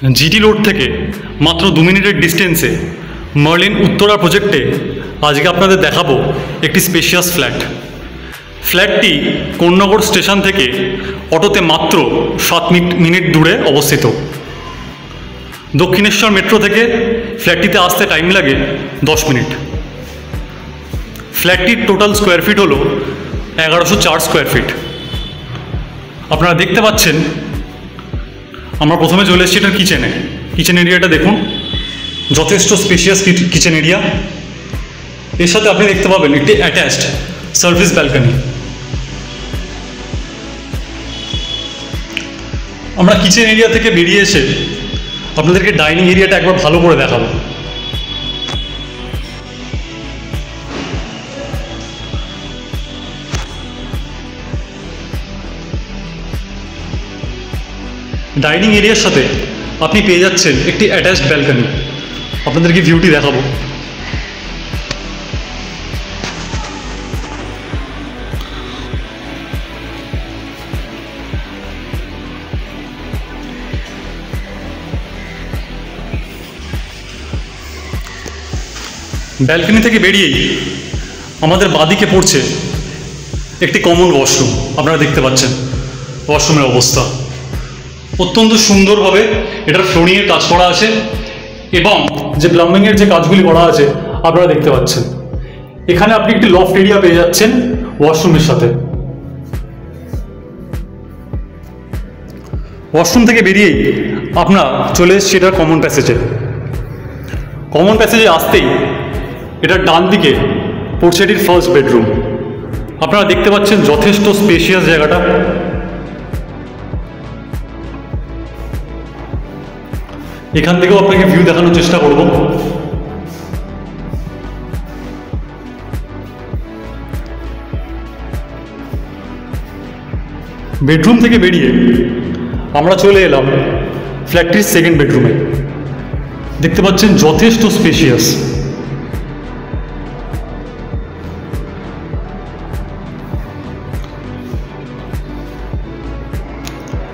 GT road থেকে মাত্র 2 মিনিটের ডিস্টেন্সে মার্লিন উত্তরা প্রজেক্টে আজকে আপনাদের দেখাবো একটি স্পেশিয়াস ফ্ল্যাট। ফ্ল্যাটটি কোন্নগর স্টেশন থেকে অটোতে মাত্র 7 মিনিট দূরে অবস্থিত। দক্ষিণেশ্বর মেট্রো থেকে ফ্ল্যাটটিতে আসতে টাইম লাগে 10 মিনিট। ফ্ল্যাটটির টোটাল স্কোয়ার ফিট হলো 1104 স্কোয়ার ফিট। আপনারা দেখতে পাচ্ছেন আমরা প্রথমে চলে এসেছি এটার কিচেনে। কিচেন এরিয়াটা দেখুন, যথেষ্ট স্পেশিয়াস কিচেন এরিয়া। এর সাথে আপনি দেখতে পাবেন একটি অ্যাটাচড সার্ভিস ব্যালকনি। আমরা কিচেন এরিয়া থেকে বেরিয়ে এসে আপনাদেরকে ডাইনিং এরিয়াটা একবার ভালো করে দেখাবো। ডাইনিং এরিয়ার সাথে আপনি পেয়ে যাচ্ছেন একটি অ্যাটাচড ব্যালকনি। আপনাদেরকে ভিউটি দেখাবো। ব্যালকনি থেকে বেরিয়েই আমাদের বাঁদিকে পড়ছে একটি কমন ওয়াশরুম। আপনারা দেখতে পাচ্ছেন ওয়াশরুমের অবস্থা অত্যন্ত সুন্দরভাবে এটার ফ্লোরিংয়ের কাজ করা আছে এবং যে প্লাম্বিংয়ের যে কাজগুলি করা আছে আপনারা দেখতে পাচ্ছেন। এখানে আপনি একটি লফট এরিয়া পেয়ে যাচ্ছেন ওয়াশরুমের সাথে। ওয়াশরুম থেকে বেরিয়েই আপনার চলে এসছে এটার কমন প্যাসেজে। কমন প্যাসেজে আসতেই এটার ডান দিকে পড়ছে এটির ফার্স্ট বেডরুম। আপনারা দেখতে পাচ্ছেন যথেষ্ট স্পেশিয়াস জায়গাটা। এখান থেকেও আপনাকে ভিউ দেখানোর চেষ্টা করব। বেডরুম থেকে বেরিয়ে আমরা চলে এলাম ফ্ল্যাটটির সেকেন্ড বেডরুমে। দেখতে পাচ্ছেন যথেষ্ট স্পেশিয়াস।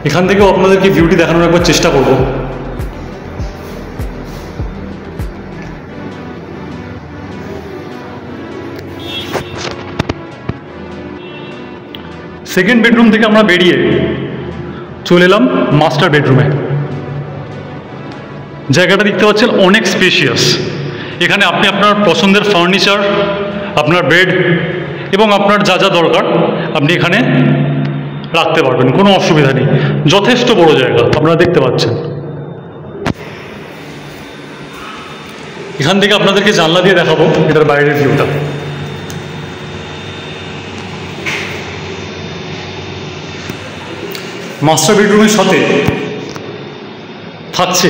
এখান থেকেও আপনাদেরকে ভিউটি দেখানোর একবার চেষ্টা করব। সেকেন্ড বেডরুম থেকে আমরা বেরিয়ে চলে এলাম মাস্টার বেডরুমে। জায়গাটা দেখতে পাচ্ছেন অনেক স্পেশিয়াস। এখানে আপনি আপনার পছন্দের ফার্নিচার, আপনার বেড এবং আপনার যা যা দরকার আপনি এখানে রাখতে পারবেন, কোনো অসুবিধা নেই। যথেষ্ট বড় জায়গা আপনারা দেখতে পাচ্ছেন। এখান থেকে আপনাদেরকে জানলা দিয়ে দেখাবো এটার বাইরের ভিউটা। মাস্টার বেডরুমের সাথে থাকছে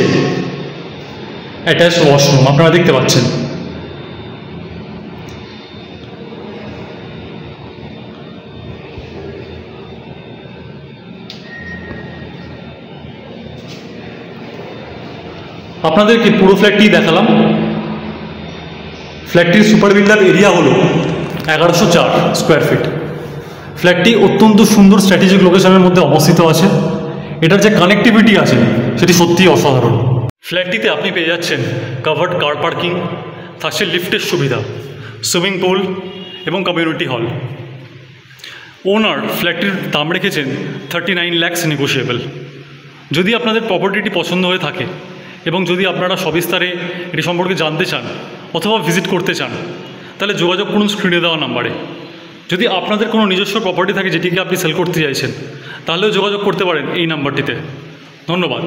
অ্যাটাচ ওয়াশরুম। আপনারা দেখতে পাচ্ছেন আপনাদেরকে পুরো ফ্ল্যাটটি দেখালাম। ফ্ল্যাটটির সুপার বিল্ডার এরিয়া হলো 1104 স্কোয়ার ফিট। ফ্ল্যাটটি অত্যন্ত সুন্দর স্ট্র্যাটেজিক লোকেশনের মধ্যে অবস্থিত আছে। এটার যে কানেক্টিভিটি আছে সেটি সত্যিই অসাধারণ। ফ্ল্যাটটিতে আপনি পেয়ে যাচ্ছেন কাভার্ড কার পার্কিং, থাকছে লিফটের সুবিধা, সুইমিং পুল এবং কমিউনিটি হল। ওনার ফ্ল্যাটটির দাম রেখেছেন 39 lakhs নেগোশিয়েবল। যদি আপনাদের প্রপার্টিটি পছন্দ হয়ে থাকে এবং যদি আপনারা সবিস্তারে এটি সম্পর্কে জানতে চান অথবা ভিজিট করতে চান তাহলে যোগাযোগ করুন স্ক্রিনে দেওয়া নাম্বারে। যদি আপনাদের কোনো নিজস্ব প্রপার্টি থাকে যেটিকে আপনি সেল করতে চাইছেন তাহলেও যোগাযোগ করতে পারেন এই নাম্বারটিতে। ধন্যবাদ।